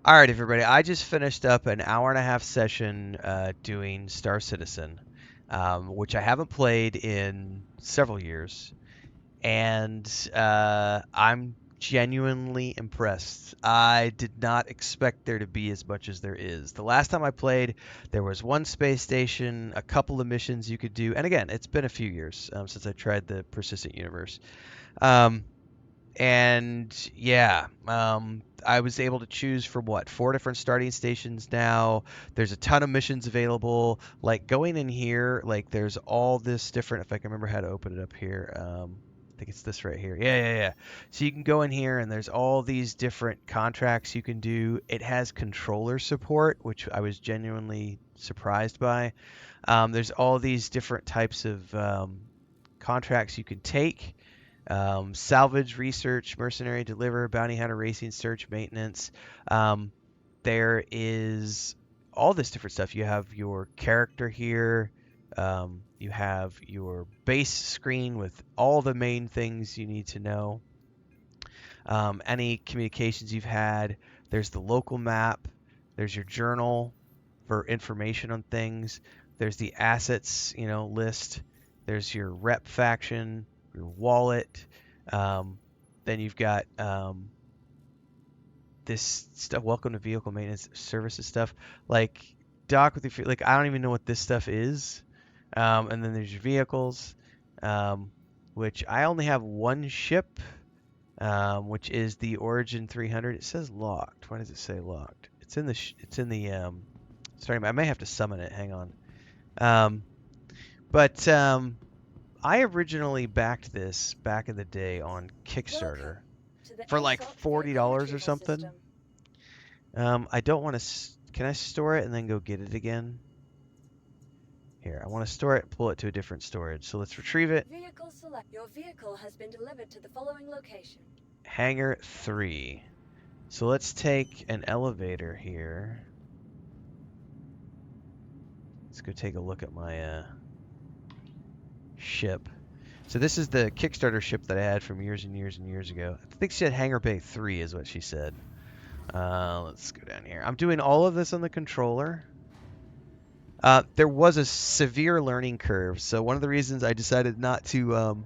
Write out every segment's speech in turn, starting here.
All right, everybody. I just finished up an hour and a half session doing Star Citizen, which I haven't played in several years, and I'm genuinely impressed. I did not expect there to be as much as there is. The last time I played, there was one space station, a couple of missions you could do, and again, it's been a few years since I tried the persistent universe. Um, and yeah, I was able to choose from what, four different starting stations now. There's a ton of missions available. Like going in here, like there's all this different, if I can remember how to open it up here. I think it's this right here. Yeah, yeah, yeah. So you can go in here and there's all these different contracts you can do. It has controller support, which I was genuinely surprised by. There's all these different types of contracts you can take. Salvage, research, mercenary, deliver, bounty hunter, racing, search, maintenance. Um, there is all this different stuff. You have your character here. You have your base screen with all the main things you need to know. Any communications you've had. There's the local map. There's your journal for information on things. There's the assets, list. There's your rep faction, your wallet. Um, then you've got this stuff. Welcome to vehicle maintenance services stuff. Like dock with your like I don't even know what this stuff is. And then there's your vehicles, um, which I only have one ship, which is the Origin 300. It says locked. Why does it say locked? It's in the sorry, I may have to summon it. Hang on. Um, but I originally backed this back in the day on Kickstarter for like $40 or something. I don't want to. Can I store it and then go get it again? Here, I want to store it, pull it to a different storage. So let's retrieve it. Vehicle select. Your vehicle has been delivered to the following location. Hangar 3. So let's take an elevator here. Let's go take a look at my ship. So this is the Kickstarter ship that I had from years and years and years ago. I think she said Hangar Bay 3 is what she said. Let's go down here. I'm doing all of this on the controller. There was a severe learning curve, so one of the reasons I decided not to.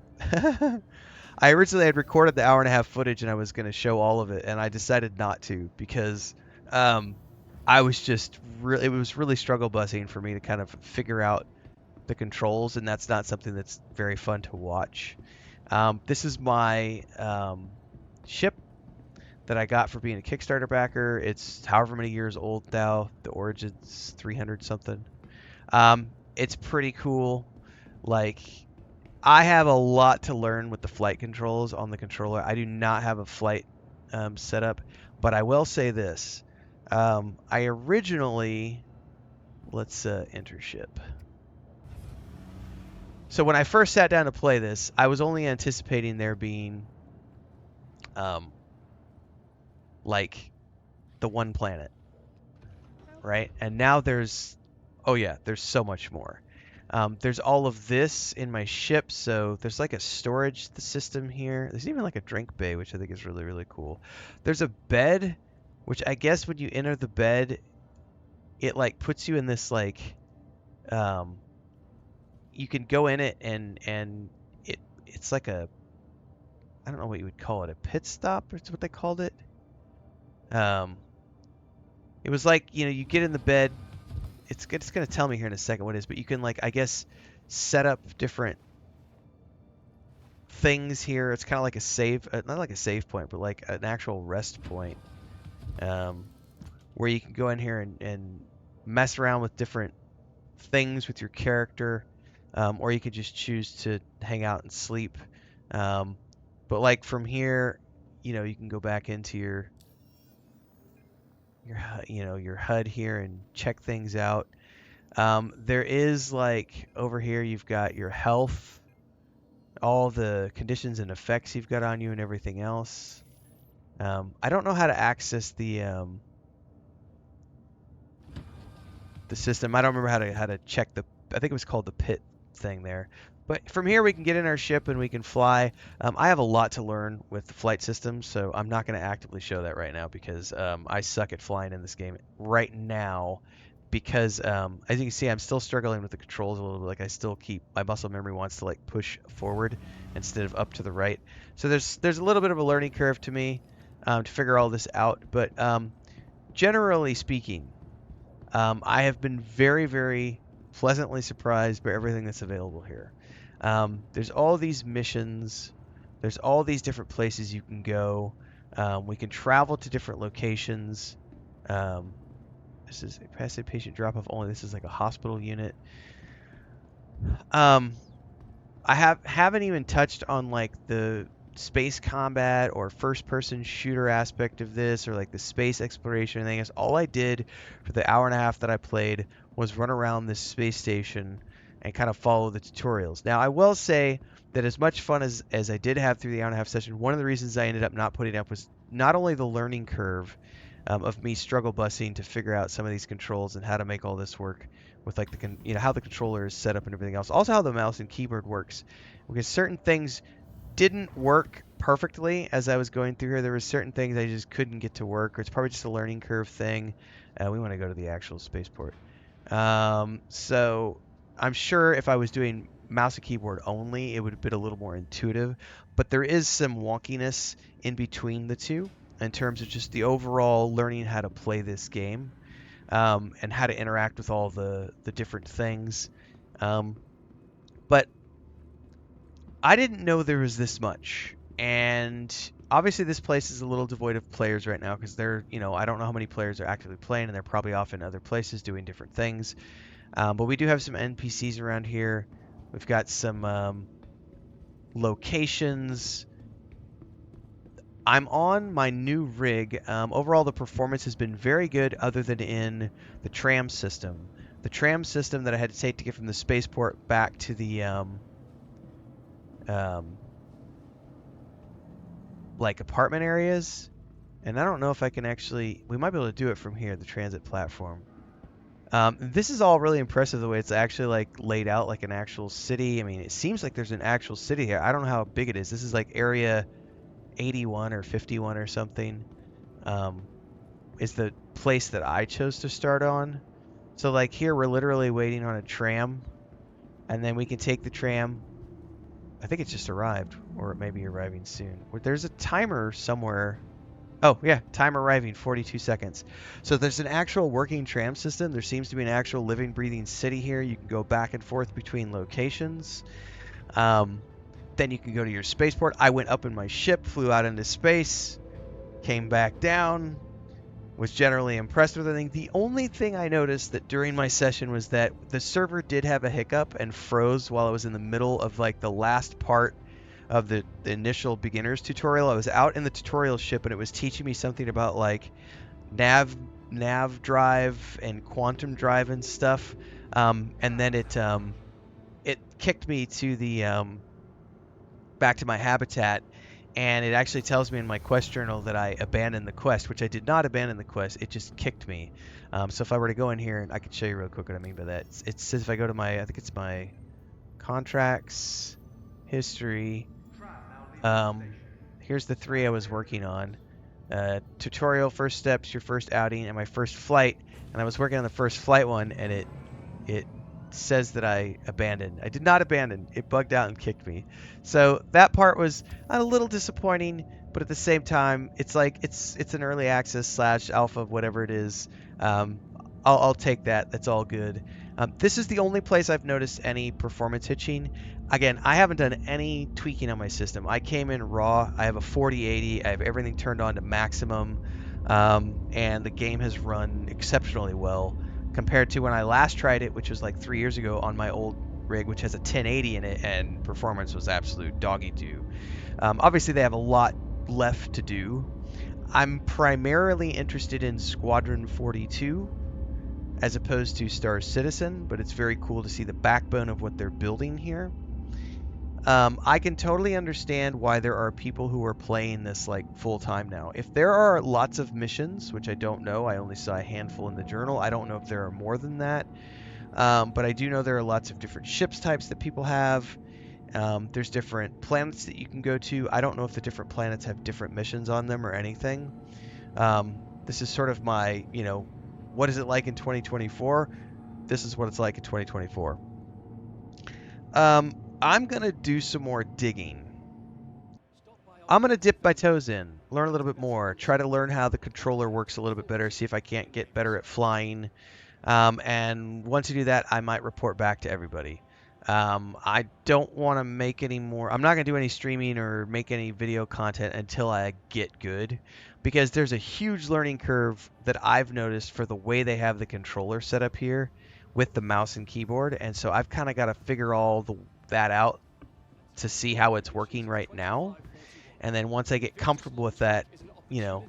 I originally had recorded the hour and a half footage and I was going to show all of it, and I decided not to because I was just really, it was really struggle busing for me to kind of figure out the controls, and that's not something that's very fun to watch. This is my ship that I got for being a Kickstarter backer. It's however many years old now. The Origin's 300 something. It's pretty cool. Like, I have a lot to learn with the flight controls on the controller. I do not have a flight setup, but I will say this. I originally, let's enter ship. So when I first sat down to play this, I was only anticipating there being like the one planet, right? And now there's, oh yeah, there's so much more. There's all of this in my ship, so there's like a storage system here. There's even like a drink bay, which I think is really, really cool. There's a bed, which I guess when you enter the bed, it like puts you in this like, you can go in it and it's like a, I don't know what you would call it, a pit stop, is what they called it. It was like, you get in the bed. It's going to tell me here in a second what it is, but you can, like, I guess, set up different things here. It's kind of like a save, not like a save point, but like an actual rest point, where you can go in here and mess around with different things with your character, or you could just choose to hang out and sleep. But like from here, you can go back into your your HUD here and check things out. There is like over here you've got your health, all the conditions and effects you've got on you and everything else. I don't know how to access the system. I don't remember how to check the, I think it was called the pit thing there. But from here, we can get in our ship and we can fly. I have a lot to learn with the flight systems, so I'm not going to actively show that right now because I suck at flying in this game right now. Because as you can see, I'm still struggling with the controls a little bit. Like I still keep my muscle memory wants to like push forward instead of up to the right. So there's a little bit of a learning curve to me to figure all this out. But generally speaking, I have been very, very pleasantly surprised by everything that's available here. There's all these missions, there's all these different places you can go. We can travel to different locations. Um, this is a passive patient drop off only. This is like a hospital unit. Um, I haven't even touched on like the space combat or first person shooter aspect of this or like the space exploration thing. Is all I did for the hour and a half that I played was run around this space station and kind of follow the tutorials. Now I will say that as much fun as I did have through the hour and a half session, one of the reasons I ended up not putting up was not only the learning curve of me struggle busing to figure out some of these controls and how to make all this work with like how the controller is set up and everything else. Also how the mouse and keyboard works, because certain things didn't work perfectly as I was going through here. There were certain things I just couldn't get to work, or it's probably just a learning curve thing. We want to go to the actual spaceport. So I'm sure if I was doing mouse and keyboard only, it would have been a little more intuitive. But there is some wonkiness in between the two in terms of just the overall learning how to play this game and how to interact with all the different things. But I didn't know there was this much. And obviously, this place is a little devoid of players right now because I don't know how many players are actively playing, and they're probably off in other places doing different things. But we do have some NPCs around here. We've got some locations. I'm on my new rig. Overall, the performance has been very good, other than in the tram system. The tram system that I had to take to get from the spaceport back to the um, like apartment areas. And I don't know if I can actually. We might be able to do it from here, the transit platform. This is all really impressive the way it's actually like laid out like an actual city. I mean, it seems like there's an actual city here. I don't know how big it is. This is like area 81 or 51 or something. Um, is the place that I chose to start on. So like here we're literally waiting on a tram, and then we can take the tram. I think it's just arrived, or it may be arriving soon. There's a timer somewhere. Oh yeah, time arriving 42 seconds. So there's an actual working tram system. There seems to be an actual living, breathing city here. You can go back and forth between locations. Um, then you can go to your spaceport. I went up in my ship, flew out into space, came back down, was generally impressed with everything. The only thing I noticed that during my session was that the server did have a hiccup and froze while I was in the middle of like the last part of the initial beginner's tutorial. I was out in the tutorial ship and it was teaching me something about like nav drive and quantum drive and stuff. And then it kicked me to the back to my habitat, and it actually tells me in my quest journal that I abandoned the quest, which I did not abandon the quest. It just kicked me. So if I were to go in here, and I could show you real quick what I mean by that. It says if I go to I think it's my contracts, history. Here's the three I was working on. Tutorial, first steps, your first outing, and my first flight. And I was working on the first flight one, and it says that I abandoned. I did not abandon. It bugged out and kicked me. So that part was a little disappointing, but at the same time, it's like it's an early access slash alpha, whatever it is. Um, I'll take that. That's all good. This is the only place I've noticed any performance hitching. Again, I haven't done any tweaking on my system. I came in raw. I have a 4080. I have everything turned on to maximum, and the game has run exceptionally well compared to when I last tried it, which was like 3 years ago on my old rig, which has a 1080 in it, and performance was absolute doggy doo. Obviously, they have a lot left to do. I'm primarily interested in Squadron 42 as opposed to Star Citizen, but it's very cool to see the backbone of what they're building here. I can totally understand why there are people who are playing this like full time now. If there are lots of missions, which I don't know, I only saw a handful in the journal. I don't know if there are more than that, but I do know there are lots of different ships types that people have. There's different planets that you can go to. I don't know if the different planets have different missions on them or anything. This is sort of my, what is it like in 2024? This is what it's like in 2024. I'm going to do some more digging. I'm going to dip my toes in, learn a little bit more, try to learn how the controller works a little bit better, see if I can't get better at flying. And once I do that, I might report back to everybody. I don't want to make any more. I'm not going to do any streaming or make any video content until I get good, because there's a huge learning curve that I've noticed for the way they have the controller set up here with the mouse and keyboard. And so I've kind of got to figure that out to see how it's working right now. And then once I get comfortable with that,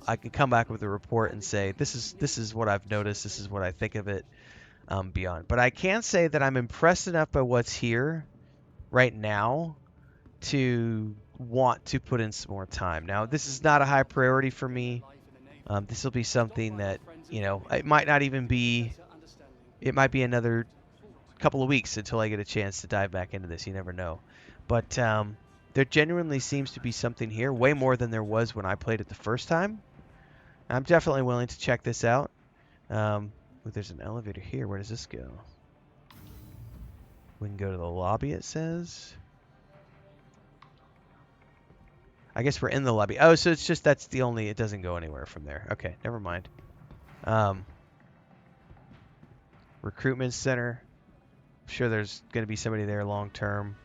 I can come back with a report and say, this is what I've noticed, this is what I think of it, beyond. But I can say that I'm impressed enough by what's here right now to want to put in some more time. Now, this is not a high priority for me. This will be something that, it might not even be, it might be another couple of weeks until I get a chance to dive back into this. You never know. But there genuinely seems to be something here, way more than there was when I played it the first time. I'm definitely willing to check this out. There's an elevator here. Where does this go? We can go to the lobby, it says. I guess we're in the lobby. Oh, so it's just it doesn't go anywhere from there. Okay, never mind. Recruitment center. I'm sure there's going to be somebody there long term.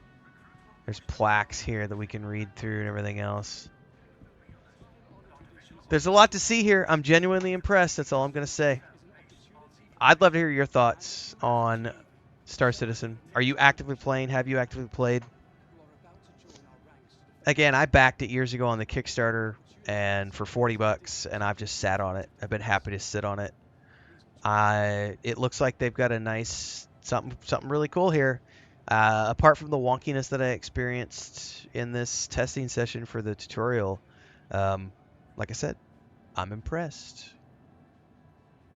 There's plaques here that we can read through and everything else. There's a lot to see here. I'm genuinely impressed. That's all I'm going to say. I'd love to hear your thoughts on Star Citizen. Are you actively playing? Have you actively played? Again, I backed it years ago on the Kickstarter and for $40, and I've just sat on it. I've been happy to sit on it. It looks like they've got a nice something really cool here. Apart from the wonkiness that I experienced in this testing session for the tutorial, like I said, I'm impressed.